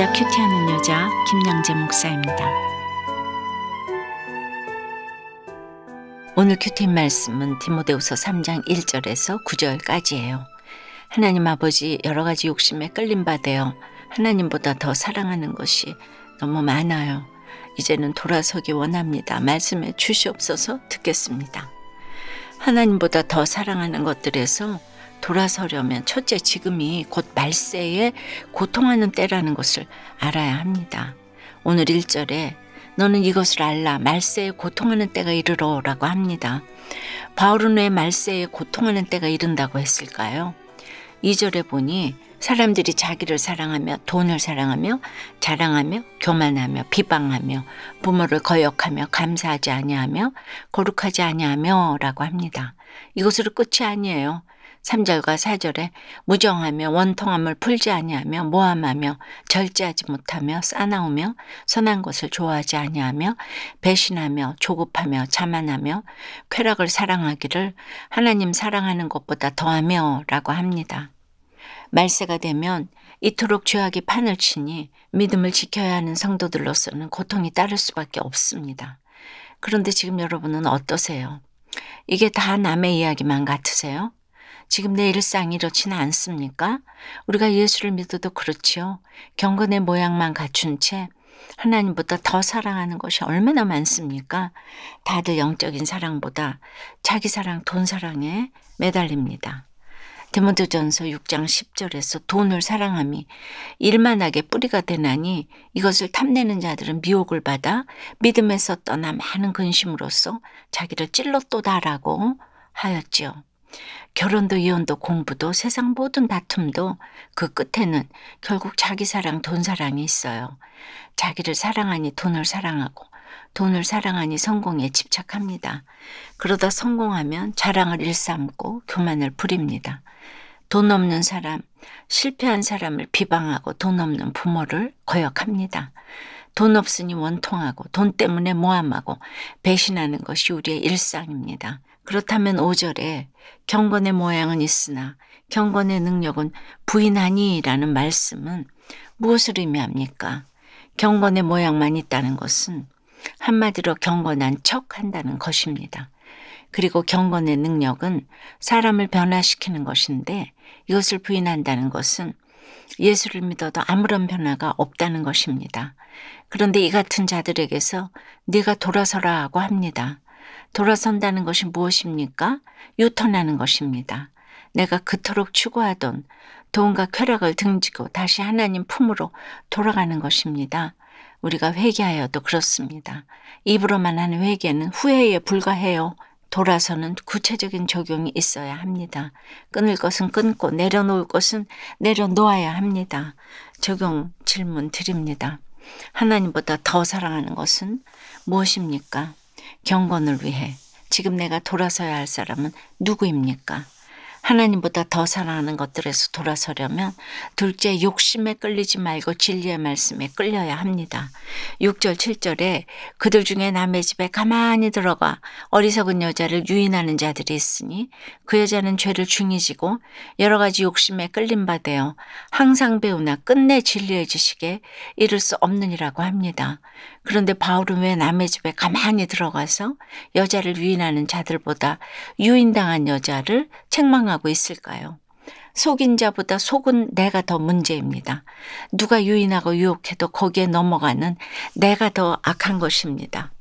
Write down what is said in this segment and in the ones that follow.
날마다 큐티하는 여자 김양재 목사입니다. 오늘 큐티 말씀은 디모데후서 3장 1절에서 9절까지예요. 하나님 아버지 여러 가지 욕심에 끌림받아 하나님보다 더 사랑하는 것이 너무 많아요. 이제는 돌아서기 원합니다. 말씀에 주시옵소서. 듣겠습니다. 하나님보다 더 사랑하는 것들에서 돌아서려면 첫째, 지금이 곧 말세에 고통하는 때라는 것을 알아야 합니다. 오늘 1절에 너는 이것을 알라. 말세에 고통하는 때가 이르러라고 합니다. 바울은 왜 말세에 고통하는 때가 이른다고 했을까요? 2절에 보니 사람들이 자기를 사랑하며 돈을 사랑하며 자랑하며 교만하며 비방하며 부모를 거역하며 감사하지 아니하며 거룩하지 아니하며 라고 합니다. 이것으로 끝이 아니에요. 3절과 4절에 무정하며 원통함을 풀지 아니하며 모함하며 절제하지 못하며 싸나우며 선한 것을 좋아하지 아니하며 배신하며 조급하며 자만하며 쾌락을 사랑하기를 하나님 사랑하는 것보다 더하며 라고 합니다. 말세가 되면 이토록 죄악이 판을 치니 믿음을 지켜야 하는 성도들로서는 고통이 따를 수밖에 없습니다. 그런데 지금 여러분은 어떠세요? 이게 다 남의 이야기만 같으세요? 지금 내 일상이 이렇지는 않습니까? 우리가 예수를 믿어도 그렇지요. 경건의 모양만 갖춘 채 하나님보다 더 사랑하는 것이 얼마나 많습니까? 다들 영적인 사랑보다 자기 사랑, 돈 사랑에 매달립니다. 디모데전서 6장 10절에서 돈을 사랑함이 일만하게 뿌리가 되나니 이것을 탐내는 자들은 미혹을 받아 믿음에서 떠나 많은 근심으로써 자기를 찔렀도다라고 하였지요. 결혼도 이혼도 공부도 세상 모든 다툼도 그 끝에는 결국 자기 사랑, 돈 사랑이 있어요. 자기를 사랑하니 돈을 사랑하고 돈을 사랑하니 성공에 집착합니다. 그러다 성공하면 자랑을 일삼고 교만을 부립니다. 돈 없는 사람, 실패한 사람을 비방하고 돈 없는 부모를 거역합니다. 돈 없으니 원통하고 돈 때문에 모함하고 배신하는 것이 우리의 일상입니다. 그렇다면 5절에 경건의 모양은 있으나 경건의 능력은 부인하니라는 말씀은 무엇을 의미합니까? 경건의 모양만 있다는 것은 한마디로 경건한 척 한다는 것입니다. 그리고 경건의 능력은 사람을 변화시키는 것인데 이것을 부인한다는 것은 예수를 믿어도 아무런 변화가 없다는 것입니다. 그런데 이 같은 자들에게서 네가 돌아서라 하고 합니다. 돌아선다는 것이 무엇입니까? 유턴하는 것입니다. 내가 그토록 추구하던 돈과 쾌락을 등지고 다시 하나님 품으로 돌아가는 것입니다. 우리가 회개하여도 그렇습니다. 입으로만 하는 회개는 후회에 불과해요. 돌아서는 구체적인 적용이 있어야 합니다. 끊을 것은 끊고 내려놓을 것은 내려놓아야 합니다. 적용 질문 드립니다. 하나님보다 더 사랑하는 것은 무엇입니까? 경건을 위해 지금 내가 돌아서야 할 사람은 누구입니까? 하나님보다 더 사랑하는 것들에서 돌아서려면 둘째, 욕심에 끌리지 말고 진리의 말씀에 끌려야 합니다. 6절 7절에 그들 중에 남의 집에 가만히 들어가 어리석은 여자를 유인하는 자들이 있으니 그 여자는 죄를 중히 지고 여러 가지 욕심에 끌림받아 항상 배우나 끝내 진리의 지식에 이를 수 없느니라고 합니다. 그런데 바울은 왜 남의 집에 가만히 들어가서 여자를 유인하는 자들보다 유인당한 여자를 책망하고 있을까요? 속인 자보다 속은 내가 더 문제입니다. 누가 유인하고 유혹해도 거기에 넘어가는 내가 더 악한 것입니다.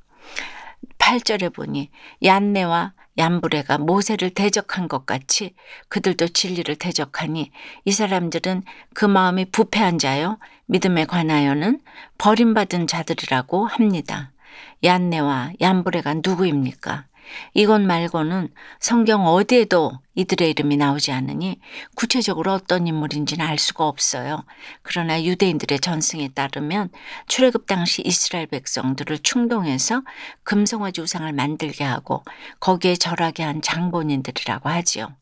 8절에 보니 얀네와 얀브레가 모세를 대적한 것 같이 그들도 진리를 대적하니 이 사람들은 그 마음이 부패한 자요 믿음에 관하여는 버림받은 자들이라고 합니다. 얀네와 얀브레가 누구입니까? 이것 말고는 성경 어디에도 이들의 이름이 나오지 않으니 구체적으로 어떤 인물인지는 알 수가 없어요. 그러나 유대인들의 전승에 따르면 출애굽 당시 이스라엘 백성들을 충동해서 금송아지 우상을 만들게 하고 거기에 절하게 한 장본인들이라고 하지요.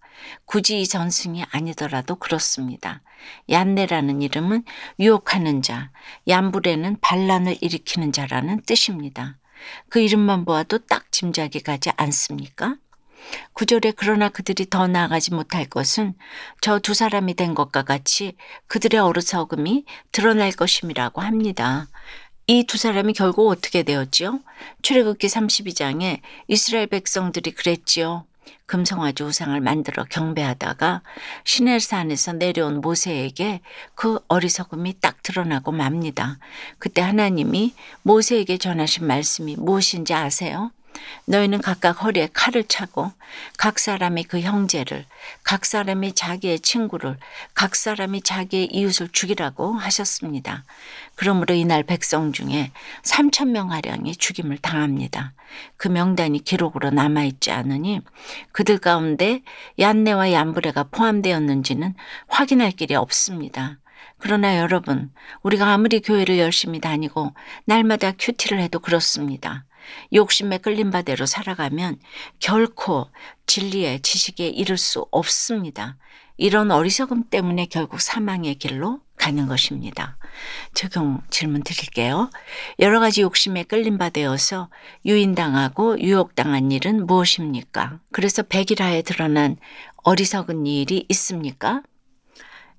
굳이 이 전승이 아니더라도 그렇습니다. 얀네라는 이름은 유혹하는 자, 얀브레는 반란을 일으키는 자라는 뜻입니다. 그 이름만 보아도 딱 짐작이 가지 않습니까? 9절에 그러나 그들이 더 나아가지 못할 것은 저 두 사람이 된 것과 같이 그들의 어리석음이 드러날 것임이라고 합니다. 이 두 사람이 결국 어떻게 되었지요? 출애굽기 32장에 이스라엘 백성들이 그랬지요. 금송아지 우상을 만들어 경배하다가 시내산에서 내려온 모세에게 그 어리석음이 딱 드러나고 맙니다. 그때 하나님이 모세에게 전하신 말씀이 무엇인지 아세요? 너희는 각각 허리에 칼을 차고 각 사람이 그 형제를, 각 사람이 자기의 친구를, 각 사람이 자기의 이웃을 죽이라고 하셨습니다. 그러므로 이날 백성 중에 3,000명가량이 죽임을 당합니다. 그 명단이 기록으로 남아있지 않으니 그들 가운데 얀네와 얀브레가 포함되었는지는 확인할 길이 없습니다. 그러나 여러분, 우리가 아무리 교회를 열심히 다니고 날마다 큐티를 해도 그렇습니다. 욕심에 끌린 바대로 살아가면 결코 진리의 지식에 이를 수 없습니다. 이런 어리석음 때문에 결국 사망의 길로 가는 것입니다. 적용 질문 드릴게요. 여러 가지 욕심에 끌린 바 되어서 유인당하고 유혹당한 일은 무엇입니까? 그래서 백일하에 드러난 어리석은 일이 있습니까?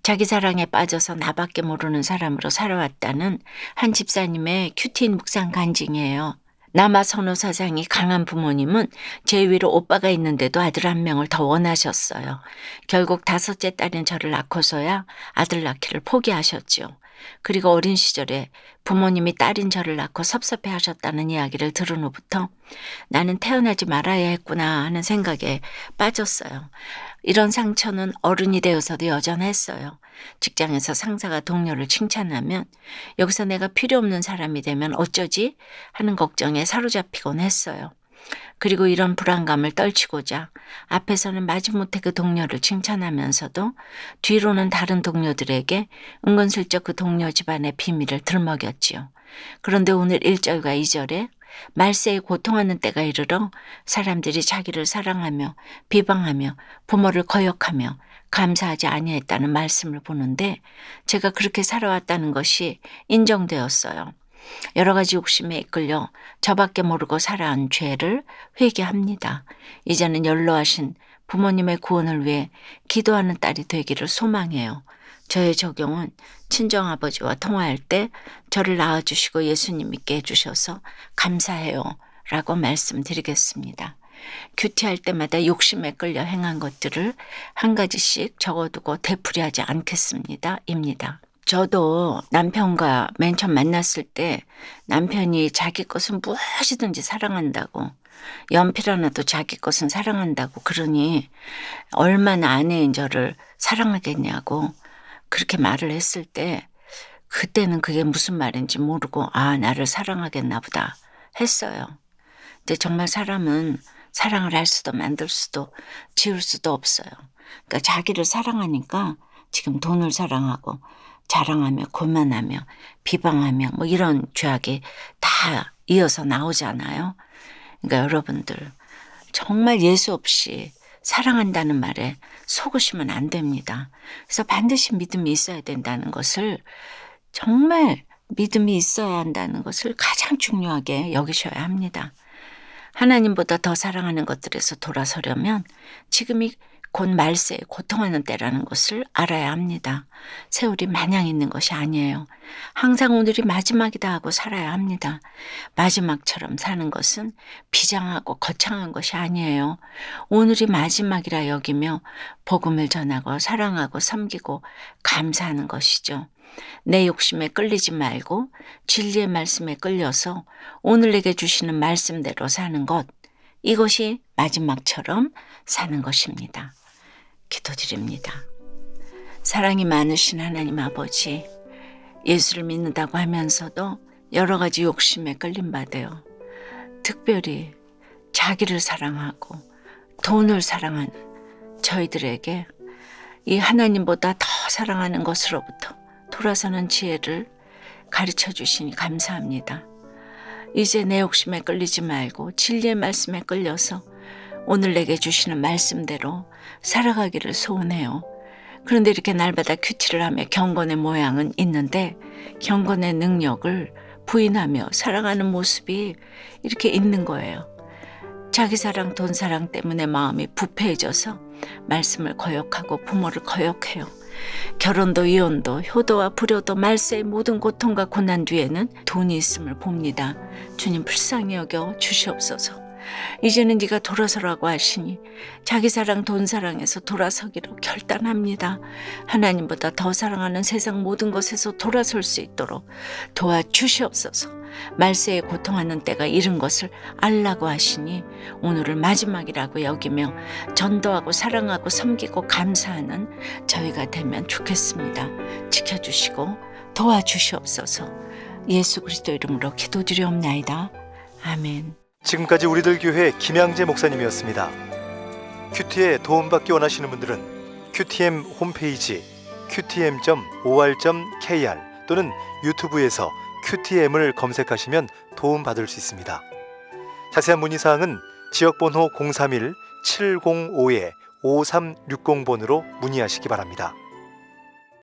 자기 사랑에 빠져서 나밖에 모르는 사람으로 살아왔다는 한 집사님의 큐티인 묵상 간증이에요. 남아 선호 사상이 강한 부모님은 제 위로 오빠가 있는데도 아들 한 명을 더 원하셨어요. 결국 5째 딸인 저를 낳고서야 아들 낳기를 포기하셨죠. 그리고 어린 시절에 부모님이 딸인 저를 낳고 섭섭해하셨다는 이야기를 들은 후부터 나는 태어나지 말아야 했구나 하는 생각에 빠졌어요. 이런 상처는 어른이 되어서도 여전했어요. 직장에서 상사가 동료를 칭찬하면 여기서 내가 필요 없는 사람이 되면 어쩌지 하는 걱정에 사로잡히곤 했어요. 그리고 이런 불안감을 떨치고자 앞에서는 마지못해 그 동료를 칭찬하면서도 뒤로는 다른 동료들에게 은근슬쩍 그 동료 집안의 비밀을 들먹였지요. 그런데 오늘 1절과 2절에 말세에 고통하는 때가 이르러 사람들이 자기를 사랑하며 비방하며 부모를 거역하며 감사하지 아니했다는 말씀을 보는데 제가 그렇게 살아왔다는 것이 인정되었어요. 여러 가지 욕심에 이끌려 저밖에 모르고 살아온 죄를 회개합니다. 이제는 연로하신 부모님의 구원을 위해 기도하는 딸이 되기를 소망해요. 저의 적용은 친정아버지와 통화할 때 저를 낳아주시고 예수님 믿게 해주셔서 감사해요 라고 말씀드리겠습니다. 큐티할 때마다 욕심에 끌려 행한 것들을 한 가지씩 적어두고 되풀이하지 않겠습니다. 입니다. 저도 남편과 맨 처음 만났을 때 남편이 자기 것은 무엇이든지 사랑한다고 연필 하나도 자기 것은 사랑한다고 그러니 얼마나 아내인 저를 사랑하겠냐고 그렇게 말을 했을 때 그때는 그게 무슨 말인지 모르고 아 나를 사랑하겠나 보다 했어요. 근데 정말 사람은 사랑을 할 수도 만들 수도 지울 수도 없어요. 그러니까 자기를 사랑하니까 지금 돈을 사랑하고 자랑하며 고만하며 비방하며 뭐 이런 죄악이 다 이어서 나오잖아요. 그러니까 여러분들 정말 예수 없이 사랑한다는 말에 속으시면 안 됩니다. 그래서 반드시 믿음이 있어야 된다는 것을 정말 믿음이 있어야 한다는 것을 가장 중요하게 여기셔야 합니다. 하나님보다 더 사랑하는 것들에서 돌아서려면 지금이 곧 말세에 고통하는 때라는 것을 알아야 합니다. 세월이 마냥 있는 것이 아니에요. 항상 오늘이 마지막이다 하고 살아야 합니다. 마지막처럼 사는 것은 비장하고 거창한 것이 아니에요. 오늘이 마지막이라 여기며 복음을 전하고 사랑하고 섬기고 감사하는 것이죠. 내 욕심에 끌리지 말고 진리의 말씀에 끌려서 오늘 내게 주시는 말씀대로 사는 것, 이것이 마지막처럼 사는 것입니다. 기도드립니다. 사랑이 많으신 하나님 아버지, 예수를 믿는다고 하면서도 여러 가지 욕심에 끌림 받아요. 특별히 자기를 사랑하고 돈을 사랑하는 저희들에게 이 하나님보다 더 사랑하는 것으로부터 돌아서는 지혜를 가르쳐 주시니 감사합니다. 이제 내 욕심에 끌리지 말고 진리의 말씀에 끌려서 오늘 내게 주시는 말씀대로 살아가기를 소원해요. 그런데 이렇게 날마다 큐티를 하며 경건의 모양은 있는데 경건의 능력을 부인하며 살아가는 모습이 이렇게 있는 거예요. 자기 사랑, 돈 사랑 때문에 마음이 부패해져서 말씀을 거역하고 부모를 거역해요. 결혼도 이혼도 효도와 불효도 말세의 모든 고통과 고난 뒤에는 돈이 있음을 봅니다. 주님 불쌍히 여겨 주시옵소서. 이제는 네가 돌아서라고 하시니 자기 사랑, 돈 사랑에서 돌아서기로 결단합니다. 하나님보다 더 사랑하는 세상 모든 것에서 돌아설 수 있도록 도와주시옵소서. 말세에 고통하는 때가 이른 것을 알라고 하시니 오늘을 마지막이라고 여기며 전도하고 사랑하고 섬기고 감사하는 저희가 되면 좋겠습니다. 지켜주시고 도와주시옵소서. 예수 그리스도 이름으로 기도드리옵나이다. 아멘. 지금까지 우리들 교회 김양재 목사님이었습니다. 큐티에 도움받기 원하시는 분들은 QTM 홈페이지 qtm.or.kr 또는 유튜브에서 QTM을 검색하시면 도움받을 수 있습니다. 자세한 문의사항은 지역번호 031-705-5360번으로 문의하시기 바랍니다.